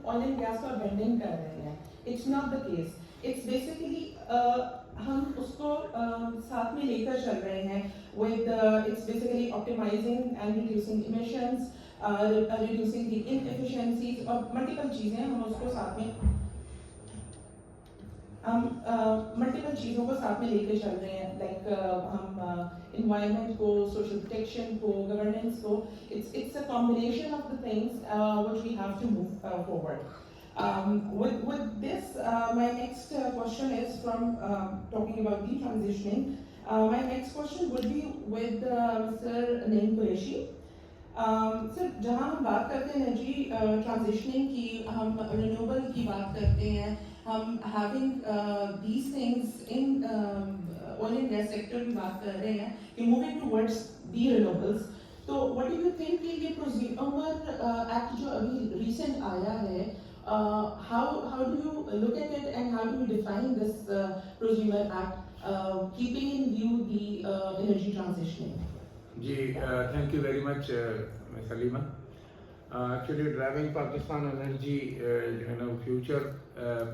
Oil and gas का vending कर रहे हैं. It's not the case. It's basically हम उसको साथ में लेकर चल रहे हैं with it's basically optimizing and reducing emissions, reducing the inefficiencies और multiple चीज़ें हम उसको साथ में हम मल्टीपल चीज़ों को साथ में लेके चल रहे हैं. लाइक हम इन्वायरमेंट को, सोशल प्रोटेक्शन को, गवर्नेंस को. It's a combination of the things which we have to move forward. With this, my next question is from talking about detransitioning. My next question would be with Mr. Naeem Qureshi. Sir, जहाँ हम बात करते हैं energy transitioning की, हम renewable की बात करते हैं, हम having these things in oil and gas sector की बात कर रहे हैं कि मूविंग टुवर्ड्स दी रिन्यूएबल्स. तो व्हाट डू यू थिंक कि ये प्रोज्यूमर एक्ट जो अभी रिसेंट आया है, how do you look at it and how do you define this prosumer act, keeping in view the energy transitioning? जी, thank you very much Salima. Actually driving Pakistan energy जो है ना फ्यूचर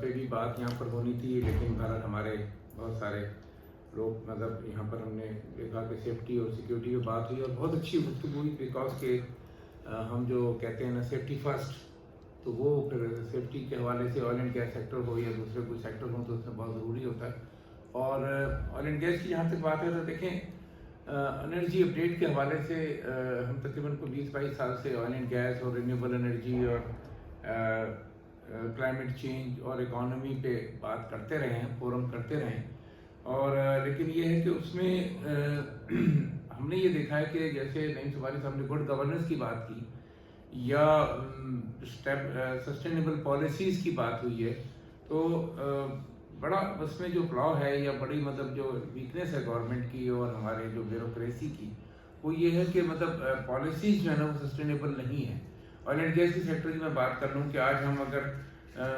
पे भी बात यहाँ पर होनी थी, लेकिन भारत हमारे बहुत सारे लोग मतलब यहाँ पर हमने देखा कि सेफ्टी और सिक्योरिटी की बात हुई और बहुत अच्छी गुफ्तगू हुई. बिकॉज के हम जो कहते हैं ना सेफ्टी फर्स्ट, तो वो फिर सेफ्टी के हवाले से ऑयल एंड गैस सेक्टर हो या दूसरे कोई सेक्टर हो तो उसमें बहुत ज़रूरी होता है. और ऑयल एंड गैस की जहाँ तक बात है तो देखें, एनर्जी अपडेट के हवाले से हम तकरीबन को 20-22 साल से ऑयल एंड गैस और रिन्यूएबल एनर्जी और क्लाइमेट चेंज और इकॉनमी पे बात करते रहे हैं, फोरम करते रहे हैं. और लेकिन ये है कि उसमें हमने ये देखा है कि जैसे नईम सवारी साहब ने गुड गवर्नेंस की बात की या सस्टेनेबल पॉलिसीज़ की बात हुई है, तो बड़ा उसमें जो फ्लॉ है या बड़ी मतलब जो वीकनेस है गवर्नमेंट की और हमारे जो ब्यूरोक्रेसी की, वो ये है कि मतलब पॉलिसीज़ जो है ना वो सस्टेनेबल नहीं है. ऑयल एंड गैस के सेक्टर की मैं बात कर लूँ कि आज हम अगर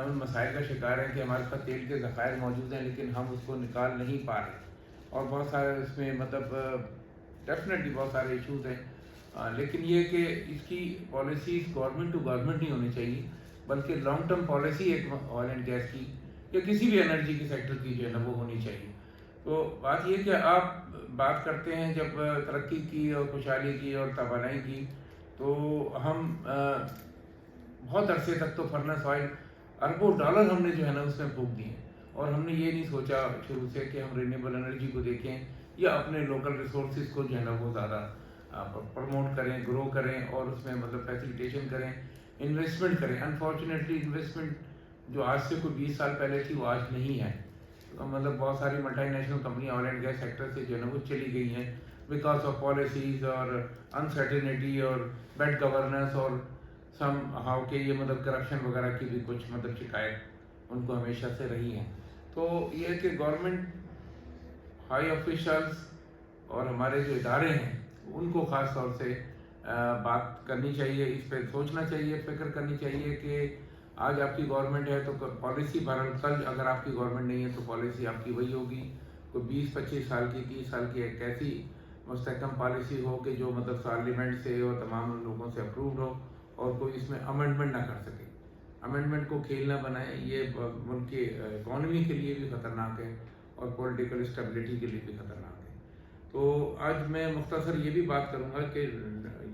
उन मसाइल का शिकार हैं कि हमारे पास तेल के ज़खायर मौजूद हैं लेकिन हम उसको निकाल नहीं पा रहे, और बहुत सारे इसमें मतलब डेफिनेटली बहुत सारे इशूज़ हैं. लेकिन ये कि इसकी पॉलिसीज़ गवर्नमेंट टू गवर्नमेंट नहीं होनी चाहिए, बल्कि लॉन्ग टर्म पॉलिसी एक ऑयल एंड गैस की या किसी भी एनर्जी के सेक्टर की जो है ना वो होनी चाहिए. तो बात ये कि आप बात करते हैं जब तरक्की की और खुशहाली की और तवानाई की, तो हम बहुत अरसे तक तो फर्नेस ऑयल अरबों डॉलर हमने जो है ना उसमें फूंक दिए, और हमने ये नहीं सोचा शुरू से कि हम रिन्यूएबल एनर्जी को देखें या अपने लोकल रिसोर्सेज को जो है ना वो ज़्यादा प्रमोट करें, ग्रो करें और उसमें मतलब फैसिलिटेशन करें, इन्वेस्टमेंट करें. अनफॉर्चुनेटली इन्वेस्टमेंट जो आज से कोई 20 साल पहले थी वो आज नहीं है. तो मतलब बहुत सारी मल्टीनेशनल कंपनियां ऑयल एंड गैस सेक्टर से जो है ना वो चली गई हैं बिकॉज ऑफ पॉलिसीज़ और अनसर्टेनिटी और बैड गवर्नेंस और सम हाउ के ये मतलब करप्शन वगैरह की भी कुछ मतलब शिकायत उनको हमेशा से रही हैं. तो ये है कि गवर्नमेंट हाई ऑफिशल्स और हमारे जो इदारे हैं उनको ख़ास तौर से बात करनी चाहिए, इस पर सोचना चाहिए, फिक्र करनी चाहिए कि आज आपकी गवर्नमेंट है तो पॉलिसी बहरहाल कल अगर आपकी गवर्नमेंट नहीं है तो पॉलिसी आपकी वही होगी. कोई 20-25 साल की 30 साल की एक ऐसी मुस्तहकम पॉलिसी हो कि जो मतलब पार्लियामेंट से और तमाम लोगों से अप्रूव्ड हो और कोई इसमें अमेंडमेंट ना कर सके. अमेंडमेंट को खेल ना बनाए, ये मुल्क की इकॉनमी के लिए भी ख़तरनाक है और पॉलिटिकल स्टेबिलिटी के लिए भी ख़तरनाक है. तो आज मैं मुख्तसर ये भी बात करूँगा कि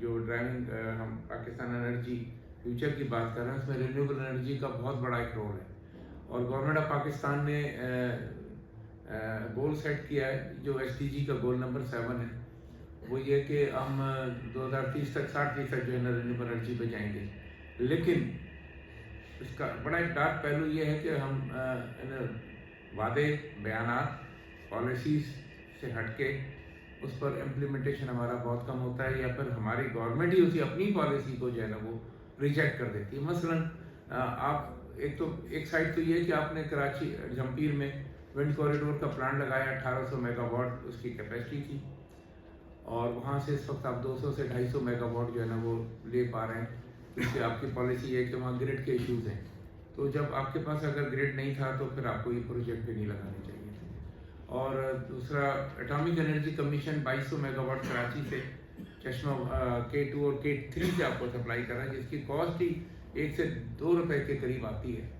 जो ड्राइविंग हम पाकिस्तान एनर्जी फ्यूचर की बात कर रहे हैं उसमें रिन्यूएबल एनर्जी का बहुत बड़ा एक रोल है. और गवर्नमेंट ऑफ पाकिस्तान ने गोल सेट किया है जो SDG का गोल नंबर 7 है, वो ये कि हम 2030 तक 60% जो है ना रिन्यूएबल एनर्जी पे जाएंगे. लेकिन इसका बड़ा एक डार्क पहलू ये है कि हम वादे बयानात पॉलिसीज़ से हटके उस पर इम्प्लीमेंटेशन हमारा बहुत कम होता है, या फिर हमारी गवर्नमेंट ही उसी अपनी पॉलिसी को जो है ना वो रिजेक्ट कर देती है. मसलन आप एक साइड तो ये है कि आपने कराची जमपीर में विंड कॉरिडोर का प्लांट लगाया, 1800 मेगावाट उसकी कैपेसिटी थी, और वहाँ से इस वक्त आप 200 से 250 मेगावाट जो है ना वो ले पा रहे हैं, क्योंकि आपकी पॉलिसी है कि वहाँ ग्रिड के इश्यूज़ हैं. तो जब आपके पास अगर ग्रिड नहीं था तो फिर आपको ये प्रोजेक्ट भी नहीं लगाने चाहिए थे. और दूसरा, atomic energy commission 2200 megawatt Karachi से चश्मा K2 और K3 से आपको सप्लाई कर रहा है, जिसकी कॉस्ट ही 1 سے 2 रुपए के करीब आती है,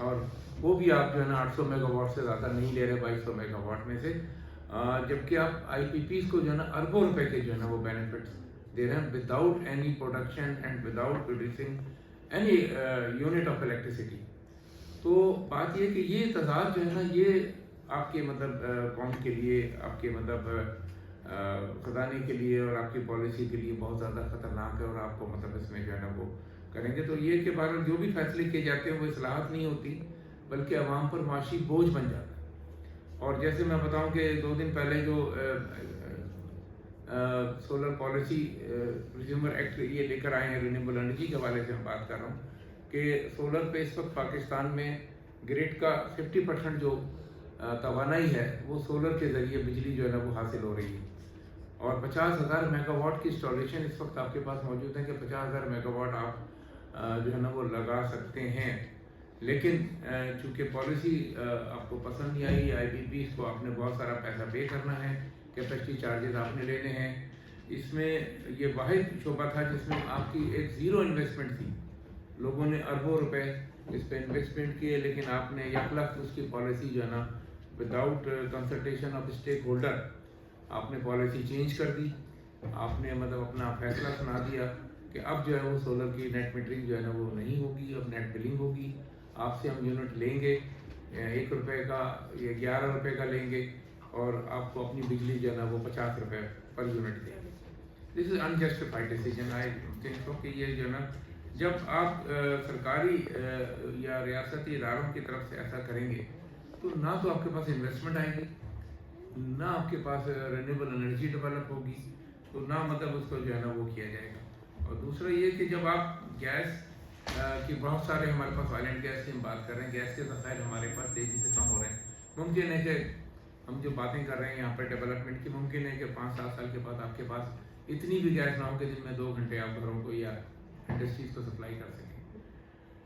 और वो भी आप जो है ना 800 मेगावाट से ज़्यादा नहीं ले रहे 2200 मेगावाट में से, जबकि आप IPPs को जो है ना अरबों रुपए के जो है ना वो बेनिफिट्स दे रहे हैं without any production and without producing any unit of electricity. तो बात ये कि ये तजाद जो है ना ये आपके मतलब कौम के लिए, आपके मतलब खजाने के लिए और आपकी पॉलिसी के लिए बहुत ज़्यादा ख़तरनाक है, और आपको मतलब इसमें जो है ना वो करेंगे तो ये के बारे में जो भी फैसले किए जाते हैं वो इस्लाहत नहीं होती बल्कि आवाम पर माशी बोझ बन जाता है। और जैसे मैं बताऊं कि 2 दिन पहले जो सोलर पॉलिसी कंज्यूमर एक्ट ये लेकर आए हैं, रिन्यूएबल एनर्जी के हवाले से मैं बात कर रहा हूँ कि सोलर पे इस वक्त पाकिस्तान में ग्रिड का 50% जो तवानाई है वो सोलर के ज़रिए बिजली जो है ना वो हासिल हो रही है, और 50,000 मेगावाट की इंस्टॉलेशन इस वक्त आपके पास मौजूद है कि 50,000 मेगावाट आप जो है ना वो लगा सकते हैं। लेकिन चूँकि पॉलिसी आपको पसंद नहीं आई, IPPs को आपने बहुत सारा पैसा पे करना है, कैपेसिटी चार्जेस आपने लेने हैं, इसमें ये वाहिद शोबा था जिसमें आपकी एक ज़ीरो इन्वेस्टमेंट थी। लोगों ने अरबों रुपए इस पर इन्वेस्टमेंट किए, लेकिन आपने 1 लाख उसकी पॉलिसी जो है ना without consultation of stakeholder आपने पॉलिसी चेंज कर दी। आपने मतलब अपना फैसला सुना दिया कि अब जो है वो सोलर की नेट मीटरिंग जो है ना वो नहीं होगी, अब नेट बिलिंग होगी। आपसे हम यूनिट लेंगे 1 रुपये का या 11 रुपये का लेंगे, और आपको अपनी बिजली जो है ना वो 50 रुपये पर यूनिट देंगे। This is unjustified decision. I think so कि ये जो है ना जब आप सरकारी या रियासती इदारों की तरफ से ऐसा करेंगे तो ना तो आपके पास इन्वेस्टमेंट आएगी, ना आपके पास रिन्यूएबल एनर्जी डेवलप होगी, तो ना मतलब उसको जो है ना वो किया जाएगा। और दूसरा ये कि जब आप गैस की बहुत सारे हमारे पास ऑयल एंड गैस की हम बात कर रहे हैं, गैस के ज़खायर हमारे पास तेज़ी से कम हो रहे हैं। मुमकिन है कि हम जो बातें कर रहे हैं यहाँ पर डेवलपमेंट की, मुमकिन है कि 5-7 साल के बाद आपके पास इतनी भी गैस ना हो कि दिन में 2 घंटे आप घरों को या इंडस्ट्रीज़ को सप्लाई कर सकें।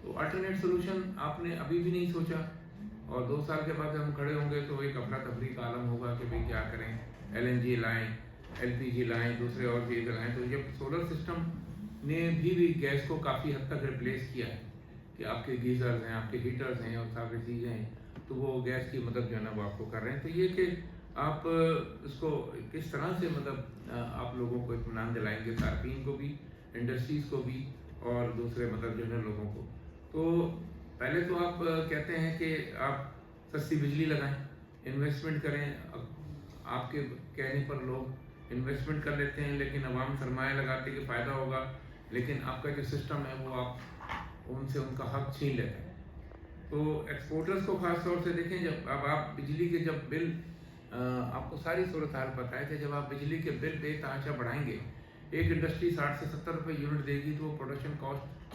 तो अल्टरनेट सोल्यूशन आपने अभी भी नहीं सोचा, और 2 साल के बाद हम खड़े होंगे तो एक अफरा तफरी का आलम होगा कि भाई क्या करें, LNG लाएँ, LPG लाएँ, दूसरे और चीज़ें लाएँ। तो जब सोलर सिस्टम ने भी गैस को काफ़ी हद तक रिप्लेस किया है कि आपके गीज़र्स हैं, आपके हीटर्स हैं और सारी चीज़ें हैं, तो वो गैस की मदद जो है ना वो आपको कर रहे हैं। तो ये कि आप इसको किस तरह से मतलब आप लोगों को इत्मीनान दिलाएंगे, सार्फिन को भी, इंडस्ट्रीज़ को भी, और दूसरे मतलब जो है लोगों को। तो पहले तो आप कहते हैं कि आप सस्ती बिजली लगाएं, इन्वेस्टमेंट करें। आपके कहने पर लोग इन्वेस्टमेंट कर लेते हैं, लेकिन अवाम सरमाया लगाते कि फ़ायदा होगा, लेकिन आपका जो सिस्टम है वो आप उनसे उनका हक छीन लेते हैं। तो एक्सपोर्टर्स को ख़ास तौर से देखें, जब अब आप बिजली के जब बिल आपको सारी सूरत हाल पता है कि जब आप बिजली के बिल बेतहाशा बढ़ाएंगे, एक इंडस्ट्री 60 से 70 रुपये यूनिट देगी तो वो प्रोडक्शन कॉस्ट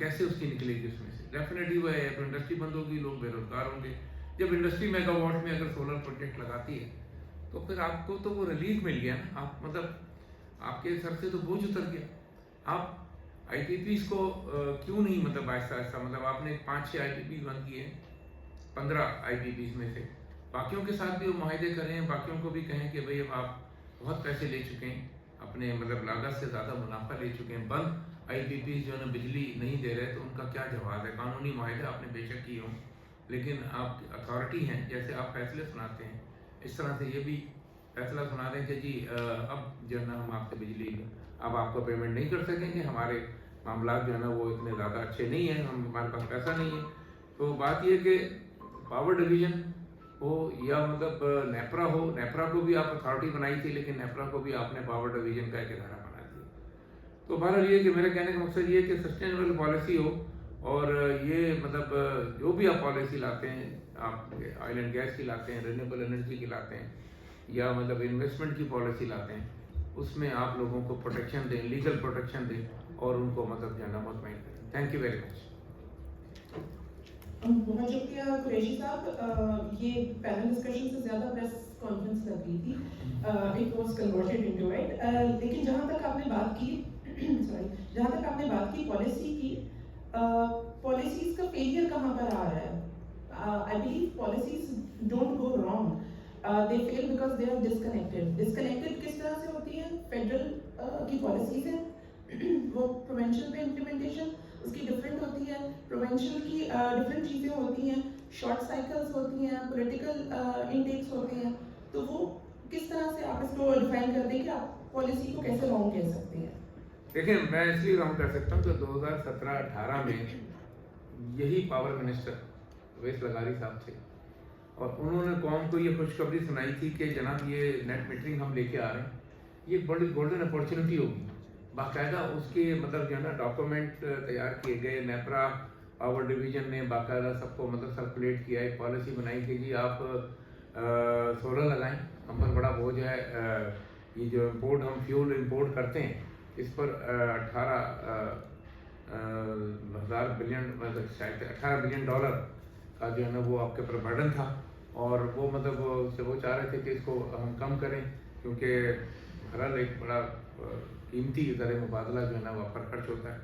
कैसे उसकी निकलेगी उसमें से? डेफिनेटली वो है, तो इंडस्ट्री बंद होगी, लोग बेरोजगार होंगे। जब इंडस्ट्री मेगावाट में अगर सोलर प्रोजेक्ट लगाती है तो फिर आपको तो वो रिलीफ मिल गया ना, आप मतलब आपके सर से तो बोझ उतर गया। आप IPPs को क्यों नहीं मतलब आहिस्ता आहिस्ता, मतलब आपने 5-6 IPPs बंद किए, 15 IPPs में से बाकियों के साथ भी वो माहिदे करें, बाकियों को भी कहें कि भाई अब आप बहुत पैसे ले चुके हैं, अपने मतलब लागत से ज़्यादा मुनाफा ले चुके हैं, बंद IPPs जो है ना बिजली नहीं दे रहे, तो उनका क्या जवाब है? कानूनी माहिदे आपने बेशक किए हों, लेकिन आप अथॉरिटी हैं, जैसे आप फैसले सुनाते हैं इस तरह से ये भी फैसला सुना दें कि जी अब जो है ना हम आपसे बिजली अब आपको पेमेंट नहीं कर सकेंगे, हमारे मामला जो है ना वो इतने ज़्यादा अच्छे नहीं हैं, हमारे पास पैसा नहीं है। तो बात ये कि पावर डिवीज़न हो या मतलब नेपरा हो, नेपरा को भी आप अथॉरिटी बनाई थी, लेकिन नेपरा को भी आपने पावर डिवीज़न का एक इदारा बना दिया। तो बहरहाल ये कि मेरे कहने का मकसद ये कि सस्टेनेबल पॉलिसी हो, और ये मतलब जो भी आप पॉलिसी लाते हैं, आप ऑयल एंड गैस की लाते हैं, रिन्यूएबल एनर्जी की लाते हैं, या मतलब इन्वेस्टमेंट की पॉलिसी लाते हैं, उसमें आप लोगों को प्रोटेक्शन दें, लीगल प्रोटेक्शन दें, और उनको मतलब जाना मुतमईन करें। Thank you very much. बहुत शुक्रिया कुरैशी साहब। ये पैनल डिस्कशन से ज़्यादा प्रेस कॉन्फ्रेंस लग रही थी, it was converted into it. लेकिन जहाँ तक आपने बात की सॉरी जहाँ तक आपने बात की पॉलिसी की, पॉलिसीज़ का फेलियर कहाँ पर आ रहा है? I believe policies don't go wrong, they fail because they are disconnected. Disconnected किस तरह से होती है? फेडरल की पॉलिसीज़ हैं वो प्रोविंशियल पे इम्प्लीमेंटेशन, اس کی ڈفرینٹ ہوتی ہے, پروونشل کی ڈفرینٹ چیزیں ہوتی ہیں, شارٹ سائیکلس ہوتی ہیں, پولیٹیکل انٹیکس ہوتے ہیں, تو وہ کس طرح سے آپ اس کو ڈیفائن کر دیں کہ آپ پالیسی کو کیسے رانگ کہہ سکتے ہیں؟ دیکھیں میں اس لیے رانگ کر سکتا ہوں کہ 2017-18 میں یہی پاور منسٹر اویس لغاری صاحب تھے, اور انہوں نے قوم کو یہ خوشخبری سنائی تھی کہ جناب یہ نیٹ میٹرنگ ہم لے کے آ رہے ہیں, یہ بڑی گولڈن اپارچونیٹی ہوگی. باقاعدہ اس کے مطلب جو ہے نا ڈاکومنٹ تیار کیے گئے, نیپرا پاور ڈویژن نے باقاعدہ سب کو مطلب سرکولیٹ کیا, ایک پالیسی بنائی کہ جی آپ سولر لگائیں, ہم پر بڑا بوجھ ہے, یہ جو امپورٹ ہم فیول امپورٹ کرتے ہیں اس پر 18,000 بلین مطلب شاید $18 بلین کا جو ہے نا وہ آپ کے اوپر برڈن تھا, اور وہ مطلب وہ چاہ رہے تھے کہ اس کو ہم کم کریں, کیونکہ بہرحال ایک بڑا قیمتی زر مبادلہ جو ہے نا وہ پر خرچ ہوتا ہے.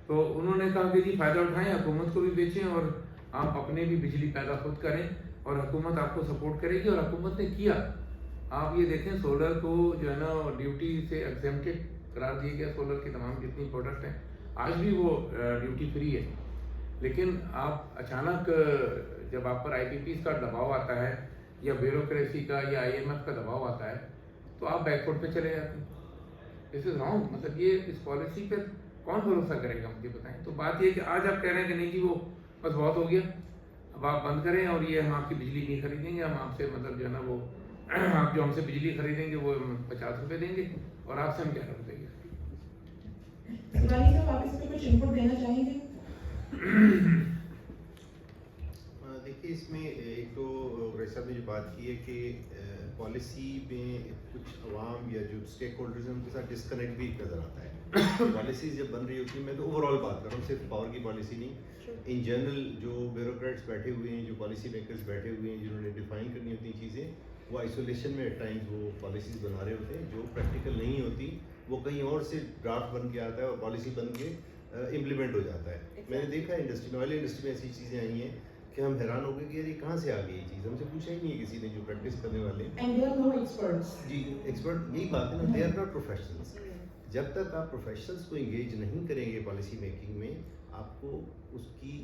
تو انہوں نے کہا کہ جی فائدہ اٹھائیں, حکومت کو بھی بیچیں اور آپ اپنے بھی بجلی پیدا خود کریں, اور حکومت آپ کو سپورٹ کرے گی, اور حکومت نے کیا. آپ یہ دیکھیں سولر کو جو ہے نا ڈیوٹی سے ایگزیمپٹڈ قرار دیا گیا, سولر کی تمام جتنی پروڈکٹ ہیں آج بھی وہ ڈیوٹی فری ہے. لیکن آپ اچانک جب آپ پر IPPs کا دباؤ آتا ہے یا بیوروکریسی کا یا IMF کا دباؤ آتا ہے تو آپ بیک فوٹ پہ چلے جاتے ہیں. دس از رانگ. مطلب یہ اس پالیسی پہ کون بھروسہ کرے گا مجھے بتائیں. تو بات یہ ہے کہ آج آپ کہہ رہے ہیں کہ نہیں جی وہ بس بہت ہو گیا, اب آپ بند کریں اور یہ ہم آپ کی بجلی نہیں خریدیں گے, ہم آپ سے مطلب جو ہے نا وہ آپ جو ہم سے بجلی خریدیں گے وہ 50 روپے دیں گے اور آپ سے ہم 11 روپے دیں گے. سیوانی صاحب آپ اس پہ کچھ انپٹ دینا چاہیں گے؟ دیکھیے اس میں ایک تو ریس صاحب نے جو بات کی ہے کہ پالیسی میں کچھ عوام یا جو اسٹیک ہولڈرز ہیں ان کے ساتھ ڈسکنیکٹ بھی نظر آتا ہے. پالیسیز جب بن رہی ہوتی ہیں, میں تو اوور آل بات کر رہا ہوں, صرف پاور کی پالیسی نہیں, ان جنرل جو بیوروکریٹس بیٹھے ہوئے ہیں, جو پالیسی میکرز بیٹھے ہوئے ہیں, جنہوں نے ڈیفائن کرنی ہوتی ہیں چیزیں, وہ آئسولیشن میں ایٹ ٹائمز وہ پالیسیز بنا رہے ہوتے ہیں جو پریکٹیکل نہیں ہوتی. وہ کہیں اور سے ڈرافٹ بن کے آتا ہے اور پالیسی بن کے امپلیمنٹ ہو جاتا ہے. میں نے دیکھا انڈسٹری میں, آئل انڈسٹری میں ایسی چیزیں آئی ہیں کہ ہم حیران ہو گئے کہ یار یہ کہاں سے آ گئی یہ چیز, ہم سے پوچھا ہی نہیں ہے کسی نے جو پریکٹس کرنے والے ہیں. جی ایکسپرٹ یہی بات ہے نا, دے آر ناٹ پروفیشنلس. جب تک آپ پروفیشنلس کو انگیج نہیں کریں گے پالیسی میکنگ میں, آپ کو اس کی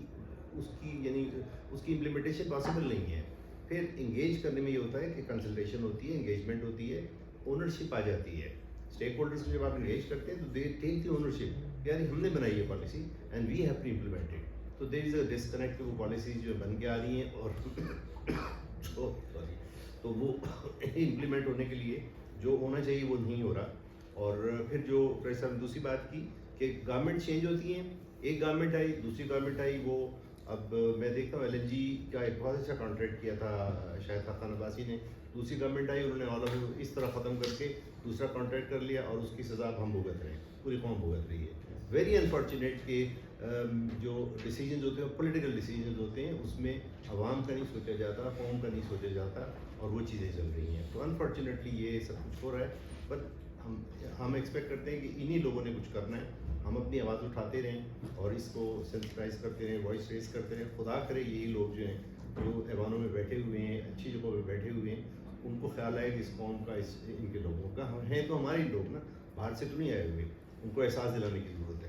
یعنی اس کی امپلیمنٹیشن پاسبل نہیں ہے. پھر انگیج کرنے میں یہ ہوتا ہے کہ کنسلٹیشن ہوتی ہے, انگیجمنٹ ہوتی ہے, اونرشپ آ جاتی ہے. اسٹیک ہولڈرس کو جب آپ انگیج کرتے ہیں تو دے ٹیک دی اونرشپ, یار ہم نے بنائی ہے policy and we have to implement it. تو دیر از اے ڈسکنیکٹ, وہ پالیسیز جو بن کے آ رہی ہیں اور تو وہ امپلیمنٹ ہونے کے لیے جو ہونا چاہیے وہ نہیں ہو رہا. اور پھر جو صاحب نے دوسری بات کی کہ گورنمنٹ چینج ہوتی ہیں, ایک گورنمنٹ آئی دوسری گورنمنٹ آئی, وہ اب میں دیکھتا ہوں LNG کا ایک بہت اچھا کانٹریکٹ کیا تھا شاید خاقان عباسی نے, دوسری گورنمنٹ آئی انہوں نے آل اوور اس طرح ختم کر کے دوسرا کانٹریکٹ کر لیا, اور اس کی سزا اب ہم بھگت رہے ہیں, پوری قوم بھگت رہی ہے. ویری انفارچونیٹ کہ جو ڈیسیجنز ہوتے ہیں پولیٹیکل ڈیسیجنز ہوتے ہیں اس میں عوام کا نہیں سوچا جاتا, قوم کا نہیں سوچا جاتا, اور وہ چیزیں چل رہی ہیں. تو انفارچونیٹلی یہ سب کچھ ہو رہا ہے, بٹ ہم ایکسپیکٹ کرتے ہیں کہ انہی لوگوں نے کچھ کرنا ہے. ہم اپنی آواز اٹھاتے رہیں اور اس کو سینسٹائز کرتے رہیں, وائس ریز کرتے رہیں. خدا کرے یہی لوگ جو ہیں جو ایوانوں میں بیٹھے ہوئے ہیں, اچھی جگہوں پہ بیٹھے ہوئے ہیں, ان کو خیال آئے کہ اس قوم کا ان کے لوگوں کا ہیں تو ہمارے ہی لوگ نا, باہر سے تو نہیں آئے ہوئے, ان کو احساس دلانے کی ضرورت ہے.